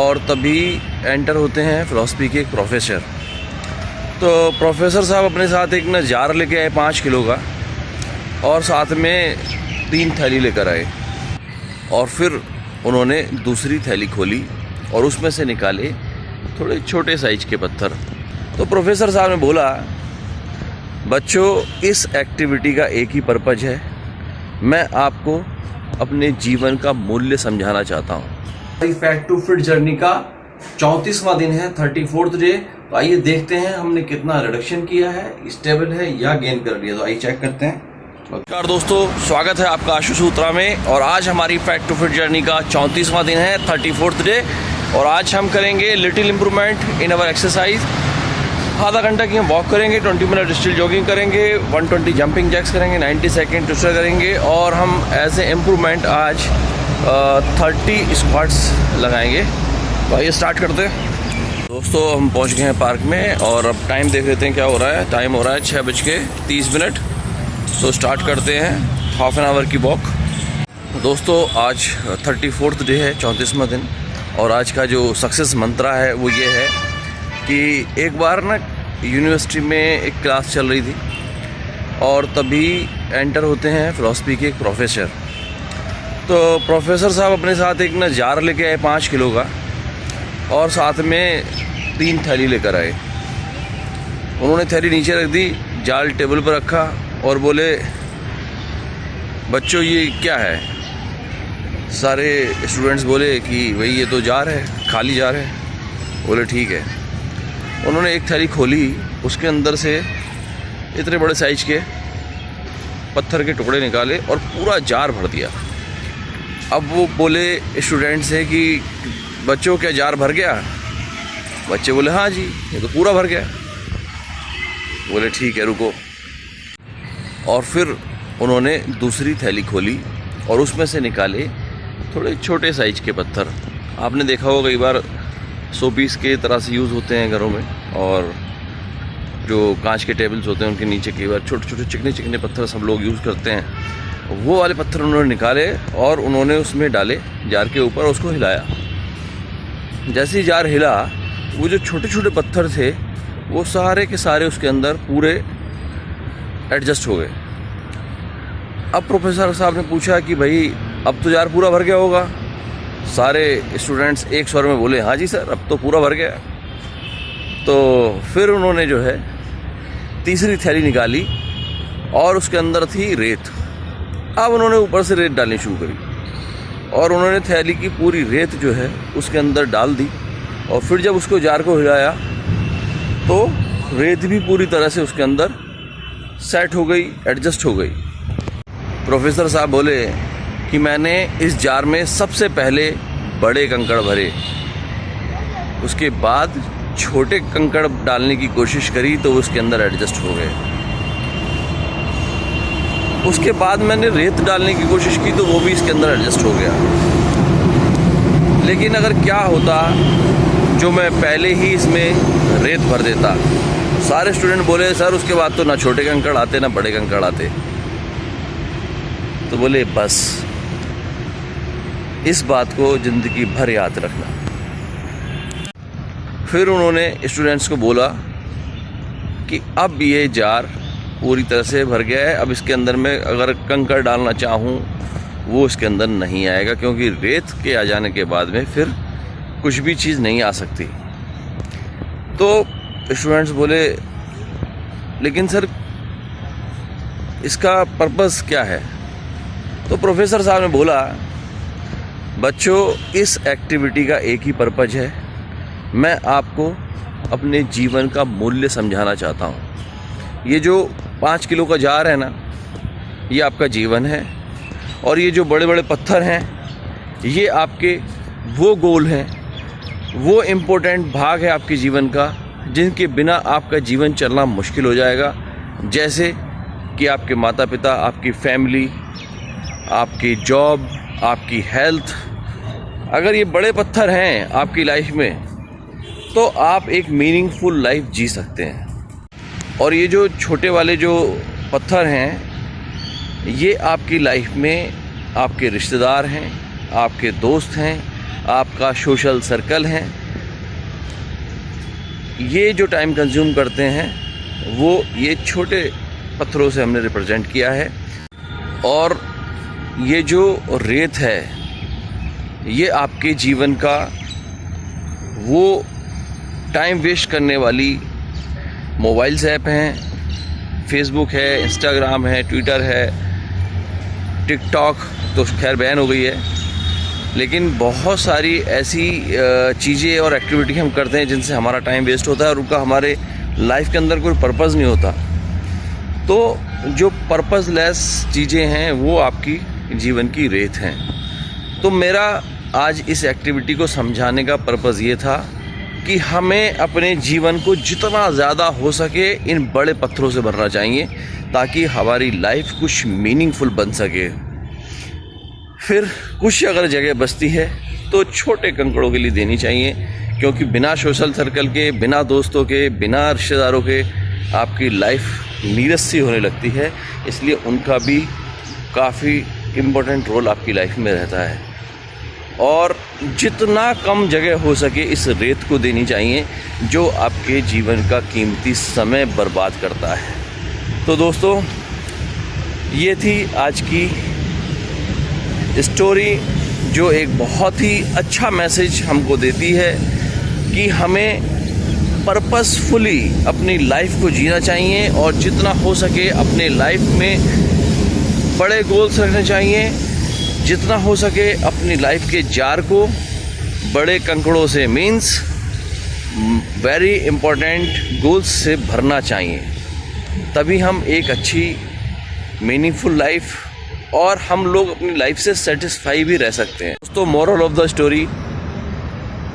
और तभी एंटर होते हैं फ़िलासफ़ी के एक प्रोफेसर। तो प्रोफेसर साहब अपने साथ एक ना जार लेके आए 5 किलो का, और साथ में 3 थैली लेकर आए। और फिर उन्होंने दूसरी थैली खोली और उसमें से निकाले थोड़े छोटे साइज के पत्थर। तो प्रोफेसर साहब ने बोला, बच्चों इस एक्टिविटी का एक ही पर्पज़ है, मैं आपको अपने जीवन का मूल्य समझाना चाहता हूँ। फैट टू फिट जर्नी का 34वां दिन है, 34th डे। तो आइए देखते हैं हमने कितना रिडक्शन किया है, स्टेबल है या गेन कर लिया। तो आइए चेक करते हैं। नमस्कार दोस्तों, स्वागत है आपका आशुष सूत्रा में। और आज हमारी फैट टू फिट जर्नी का 34वां दिन है, 34th डे। और आज हम करेंगे little improvement in our exercise. आधा घंटा की हम वॉक करेंगे, 20 मिनट स्टिल जॉगिंग करेंगे, 120 जंपिंग जैक्स करेंगे, 90 सेकेंड ट्विस्टर करेंगे। और हम एज ए इम्प्रूवमेंट आज 30 स्क्वाट्स लगाएंगे। तो आइए स्टार्ट करते हैं। दोस्तों हम पहुंच गए हैं पार्क में और अब टाइम देख लेते हैं क्या हो रहा है। टाइम हो रहा है 6:30। तो स्टार्ट करते हैं हाफ एन आवर की वॉक। दोस्तों आज 34th डे है, 34वां दिन। और आज का जो सक्सेस मंत्रा है वो ये है कि एक बार ना यूनिवर्सिटी में एक क्लास चल रही थी और तभी एंटर होते हैं फ़िलासफ़ी के एक प्रोफेसर। तो प्रोफेसर साहब अपने साथ एक ना जार लेके आए 5 किलो का, और साथ में 3 थैली लेकर आए। उन्होंने थैली नीचे रख दी, जाल टेबल पर रखा और बोले, बच्चों ये क्या है? सारे स्टूडेंट्स बोले कि भाई ये तो जार है, खाली जार है। बोले ठीक है। उन्होंने एक थैली खोली, उसके अंदर से इतने बड़े साइज के पत्थर के टुकड़े निकाले और पूरा जार भर दिया। अब वो बोले स्टूडेंट से कि बच्चों क्या जार भर गया? बच्चे बोले हाँ जी, ये तो पूरा भर गया। बोले ठीक है रुको। और फिर उन्होंने दूसरी थैली खोली और उसमें से निकाले थोड़े छोटे साइज के पत्थर। आपने देखा होगा कई बार शो पीस के तरह से यूज़ होते हैं घरों में, और जो कांच के टेबल्स होते हैं उनके नीचे कई बार छोटे छोटे चिकने चिकने पत्थर सब लोग यूज़ करते हैं। वो वाले पत्थर उन्होंने निकाले और उन्होंने उसमें डाले जार के ऊपर, उसको हिलाया। जैसे ही जार हिला, वो जो छोटे छोटे पत्थर थे वो सारे के सारे उसके अंदर पूरे एडजस्ट हो गए। अब प्रोफेसर साहब ने पूछा कि भाई अब तो जार पूरा भर गया होगा। सारे स्टूडेंट्स एक स्वर में बोले हाँ जी सर, अब तो पूरा भर गया। तो फिर उन्होंने जो है तीसरी थैली निकाली और उसके अंदर थी रेत। अब उन्होंने ऊपर से रेत डालनी शुरू करी और उन्होंने थैली की पूरी रेत जो है उसके अंदर डाल दी। और फिर जब उसको जार को हिलाया तो रेत भी पूरी तरह से उसके अंदर सेट हो गई, एडजस्ट हो गई। प्रोफेसर साहब बोले कि मैंने इस जार में सबसे पहले बड़े कंकड़ भरे, उसके बाद छोटे कंकड़ डालने की कोशिश करी तो उसके अंदर एडजस्ट हो गए। उसके बाद मैंने रेत डालने की कोशिश की तो वो भी इसके अंदर एडजस्ट हो गया। लेकिन अगर क्या होता जो मैं पहले ही इसमें रेत भर देता? सारे स्टूडेंट बोले सर उसके बाद तो ना छोटे कंकड़ आते ना बड़े कंकड़ आते। तो बोले बस इस बात को ज़िंदगी भर याद रखना। फिर उन्होंने स्टूडेंट्स को बोला कि अब ये जार पूरी तरह से भर गया है, अब इसके अंदर मैं अगर कंकड़ डालना चाहूँ वो इसके अंदर नहीं आएगा, क्योंकि रेत के आ जाने के बाद में फिर कुछ भी चीज़ नहीं आ सकती। तो स्टूडेंट्स बोले लेकिन सर इसका पर्पस क्या है? तो प्रोफेसर साहब ने बोला, बच्चों इस एक्टिविटी का एक ही पर्पज़ है, मैं आपको अपने जीवन का मूल्य समझाना चाहता हूँ। ये जो 5 किलो का जार है ना, ये आपका जीवन है। और ये जो बड़े बड़े पत्थर हैं ये आपके वो गोल हैं, वो इम्पोर्टेंट भाग है आपके जीवन का जिनके बिना आपका जीवन चलना मुश्किल हो जाएगा। जैसे कि आपके माता पिता, आपकी फैमिली, आपकी जॉब, आपकी हेल्थ। अगर ये बड़े पत्थर हैं आपकी लाइफ में तो आप एक मीनिंगफुल लाइफ जी सकते हैं। और ये जो छोटे वाले जो पत्थर हैं ये आपकी लाइफ में आपके रिश्तेदार हैं, आपके दोस्त हैं, आपका सोशल सर्कल है, ये जो टाइम कंज्यूम करते हैं वो ये छोटे पत्थरों से हमने रिप्रेजेंट किया है। और ये जो रेत है ये आपके जीवन का वो टाइम वेस्ट करने वाली मोबाइल्स ऐप हैं, फेसबुक है, इंस्टाग्राम है, ट्विटर है, टिकटॉक तो खैर बैन हो गई है, लेकिन बहुत सारी ऐसी चीज़ें और एक्टिविटी हम करते हैं जिनसे हमारा टाइम वेस्ट होता है और उनका हमारे लाइफ के अंदर कोई पर्पज़ नहीं होता। तो जो पर्पज़लेस चीज़ें हैं वो आपकी जीवन की रेत हैं। तो मेरा आज इस एक्टिविटी को समझाने का पर्पज़ ये था कि हमें अपने जीवन को जितना ज़्यादा हो सके इन बड़े पत्थरों से भरना चाहिए ताकि हमारी लाइफ कुछ मीनिंगफुल बन सके। फिर कुछ अगर जगह बचती है तो छोटे कंकड़ों के लिए देनी चाहिए, क्योंकि बिना सोशल सर्कल के, बिना दोस्तों के, बिना रिश्तेदारों के आपकी लाइफ नीरस सी होने लगती है। इसलिए उनका भी काफ़ी इम्पोर्टेंट रोल आपकी लाइफ में रहता है। और जितना कम जगह हो सके इस रेत को देनी चाहिए जो आपके जीवन का कीमती समय बर्बाद करता है। तो दोस्तों, ये थी आज की स्टोरी जो एक बहुत ही अच्छा मैसेज हमको देती है कि हमें पर्पसफुली अपनी लाइफ को जीना चाहिए और जितना हो सके अपने लाइफ में बड़े गोल्स रखने चाहिए, जितना हो सके अपनी लाइफ के जार को बड़े कंकड़ों से मीन्स वेरी इम्पोर्टेंट गोल्स से भरना चाहिए। तभी हम एक अच्छी मीनिंगफुल लाइफ और हम लोग अपनी लाइफ से सेटिस्फाई भी रह सकते हैं। दोस्तों, मोरल ऑफ द स्टोरी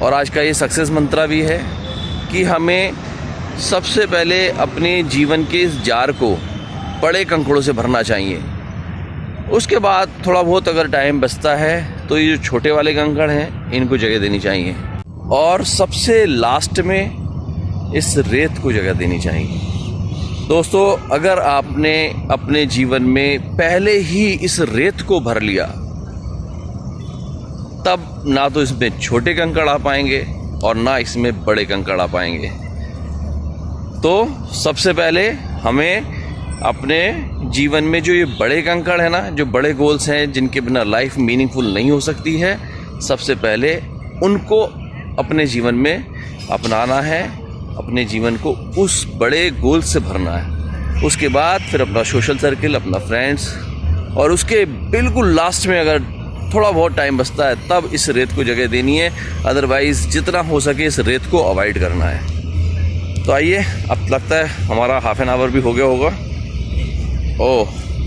और आज का ये सक्सेस मंत्रा भी है कि हमें सबसे पहले अपने जीवन के इस जार को बड़े कंकड़ों से भरना चाहिए। उसके बाद थोड़ा बहुत अगर टाइम बचता है तो ये जो छोटे वाले कंकड़ हैं इनको जगह देनी चाहिए और सबसे लास्ट में इस रेत को जगह देनी चाहिए। दोस्तों, अगर आपने अपने जीवन में पहले ही इस रेत को भर लिया तब ना तो इसमें छोटे कंकड़ आ पाएंगे और ना इसमें बड़े कंकड़ आ पाएंगे। तो सबसे पहले हमें अपने जीवन में जो ये बड़े कंकड़ है ना, जो बड़े गोल्स हैं जिनके बिना लाइफ मीनिंगफुल नहीं हो सकती है, सबसे पहले उनको अपने जीवन में अपनाना है, अपने जीवन को उस बड़े गोल से भरना है। उसके बाद फिर अपना सोशल सर्किल, अपना फ्रेंड्स, और उसके बिल्कुल लास्ट में अगर थोड़ा बहुत टाइम बचता है तब इस रेत को जगह देनी है। अदरवाइज़ जितना हो सके इस रेत को अवॉइड करना है। तो आइए, अब लगता है हमारा हाफ एन आवर भी हो गया होगा। ओह,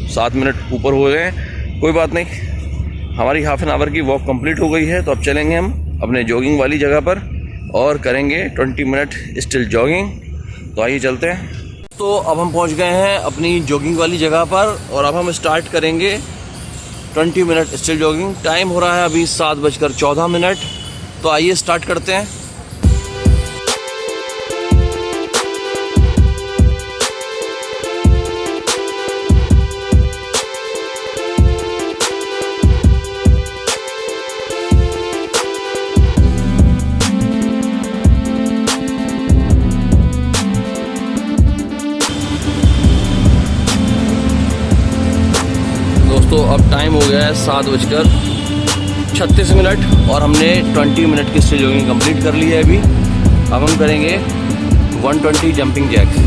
7 मिनट ऊपर हो गए हैं, कोई बात नहीं, हमारी हाफ एन आवर की वॉक कंप्लीट हो गई है। तो अब चलेंगे हम अपने जॉगिंग वाली जगह पर और करेंगे 20 मिनट स्टिल जॉगिंग। तो आइए चलते हैं। तो अब हम पहुंच गए हैं अपनी जॉगिंग वाली जगह पर और अब हम स्टार्ट करेंगे 20 मिनट स्टिल जॉगिंग। टाइम हो रहा है अभी 7:14। तो आइए स्टार्ट करते हैं। तो अब टाइम हो गया है 7:36 और हमने 20 मिनट की स्टिल जॉगिंग कंप्लीट कर ली है अभी। अब हम करेंगे 120 जंपिंग जैक्स।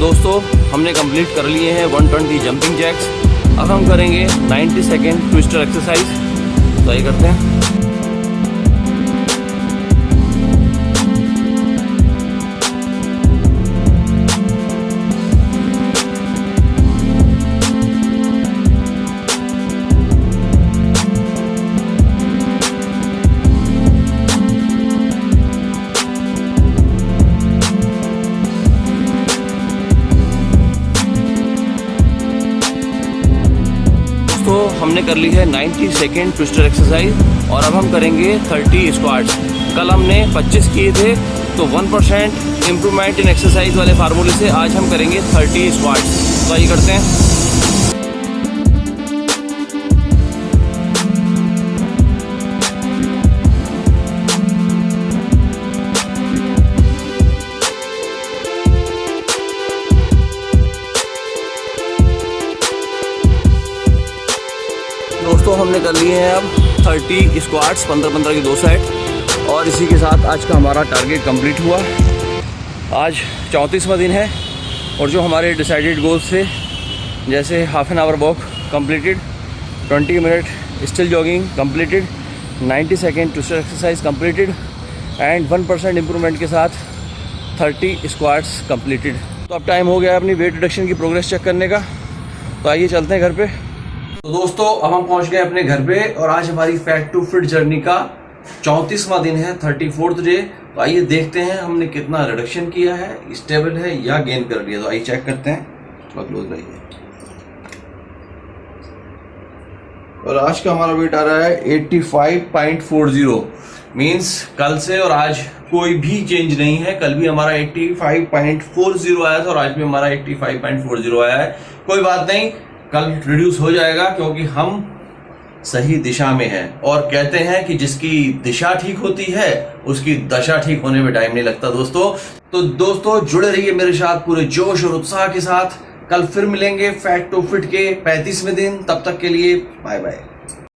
दोस्तों, हमने कंप्लीट कर लिए हैं 120 जंपिंग जैक्स। अब हम करेंगे 90 सेकेंड ट्विस्टर एक्सरसाइज। तो ये करते हैं। हमने कर ली है 90 सेकेंड ट्विस्टर एक्सरसाइज और अब हम करेंगे 30 स्क्वाट्स। कल हमने 25 किए थे, तो 1% इम्प्रूवमेंट इन एक्सरसाइज वाले फार्मूले से आज हम करेंगे 30 स्क्वाट्स। तो आइए करते हैं। दोस्तों हमने कर लिए हैं अब 30 स्क्वाट्स, 15-15 की 2 सेट, और इसी के साथ आज का हमारा टारगेट कंप्लीट हुआ। आज 34वां दिन है और जो हमारे डिसाइडेड गोल्स थे, जैसे half an hour walk completed, 20 minute still jogging completed, 90 second twister exercise completed and 1% improvement के साथ 30 स्क्वाट्स कंप्लीटेड। तो अब टाइम हो गया अपनी वेट रिडक्शन की प्रोग्रेस चेक करने का। तो आइए चलते हैं घर पे। तो दोस्तों अब हम पहुंच गए अपने घर पे और आज हमारी फैट टू फिट जर्नी का 34वां दिन है, 34th डे। तो आइए देखते हैं हमने कितना रिडक्शन किया है, स्टेबल है या गेन कर लिया। तो आइए चेक करते हैं, थोड़ा क्लोज रहिए। और आज का हमारा वेट आ रहा है 85.40, मीन्स कल से और आज कोई भी चेंज नहीं है। कल भी हमारा 85.40 आया था और आज भी हमारा 85.40 आया है। कोई बात नहीं, कल रिड्यूस हो जाएगा क्योंकि हम सही दिशा में हैं। और कहते हैं कि जिसकी दिशा ठीक होती है उसकी दशा ठीक होने में टाइम नहीं लगता दोस्तों। तो दोस्तों जुड़े रहिए मेरे साथ पूरे जोश और उत्साह के साथ। कल फिर मिलेंगे फैट टू फिट के 35वें दिन। तब तक के लिए बाय बाय।